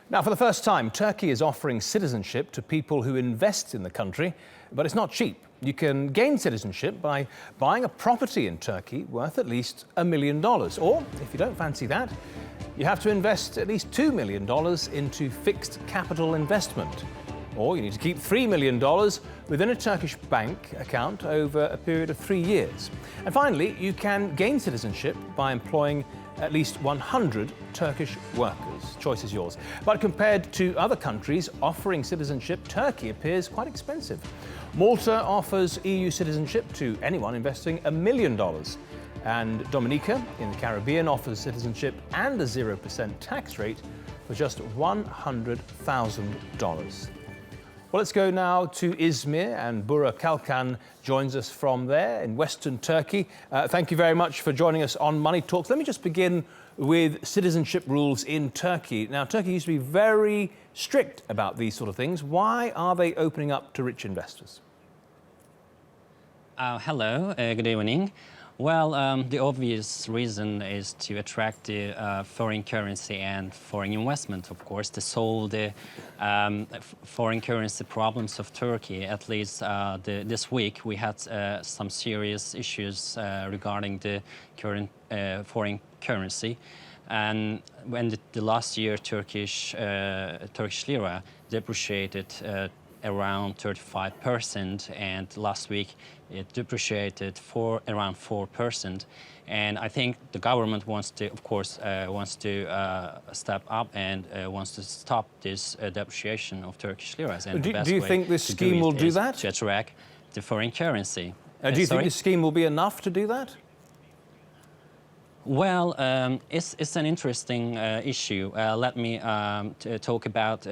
Now, for the first time, Turkey is offering citizenship to people who invest in the country, but it's not cheap. You can gain citizenship by buying a property in Turkey worth at least $1 million. Or, if you don't fancy that, you have to invest at least $2 million into fixed capital investment. Or you need to keep $3 million within a Turkish bank account over a period of 3 years. And finally, you can gain citizenship by employing at least 100 Turkish workers. Choice is yours. But compared to other countries offering citizenship, Turkey appears quite expensive. Malta offers EU citizenship to anyone investing $1 million. And Dominica in the Caribbean offers citizenship and a 0% tax rate for just $100,000. Well, let's go now to Izmir, and Bugra Kalkan joins us from there in Western Turkey. Thank you very much for joining us on Money Talks. Let me just begin with citizenship rules in Turkey. Now, Turkey used to be very strict about these sort of things. Why are they opening up to rich investors? Hello, good evening. Well, the obvious reason is to attract the foreign currency and foreign investment, of course, to solve the foreign currency problems of Turkey. At least this week we had some serious issues regarding the current foreign currency. And when the last year Turkish lira depreciated around 35%, and last week it depreciated for around 4%. And I think the government wants to, of course, step up and wants to stop this depreciation of Turkish liras. And do you think this scheme will do that? To attract the foreign currency. Do you think this scheme will be enough to do that? Well, it's an interesting issue. Let me talk about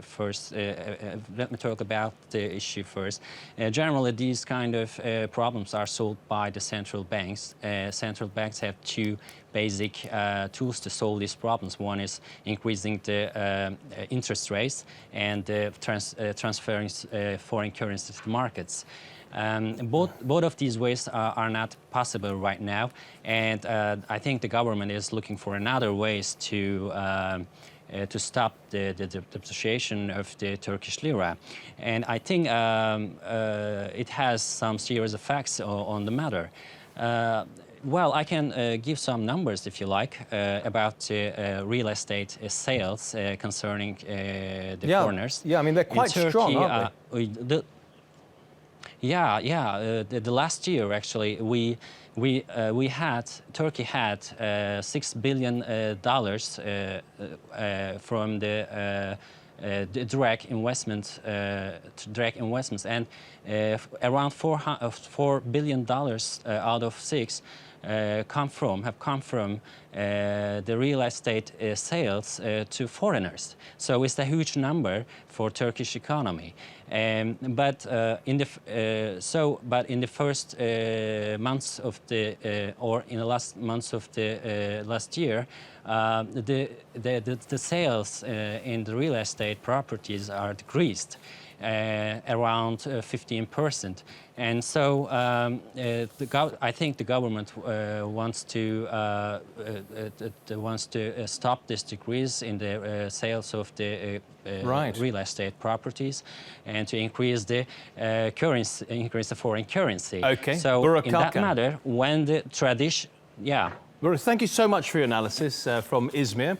first. Let me talk about the issue first. Generally, these kind of problems are solved by the central banks. Central banks have two basic tools to solve these problems. One is increasing the interest rates and transferring foreign currency to the markets. Both of these ways are not possible right now, and I think the government is looking for another ways to stop the depreciation of the Turkish lira, and I think it has some serious effects on the matter. Well, I can give some numbers, if you like, about real estate sales concerning the foreigners. Yeah, I mean, they're quite strong, aren't they? The last year actually Turkey had $6 billion from the direct investments, and around $4 billion out of six have come from the real estate sales to foreigners. So it's a huge number for Turkish economy. But in the first months of or in the last months of the last year, the sales in the real estate properties are decreased around 15%, and so I think the government wants to stop this decrease in the sales of the real estate properties, and to increase the foreign currency. Okay. So Bugra in that Kalkan. matter, when the tradition, Bugra, thank you so much for your analysis from Izmir.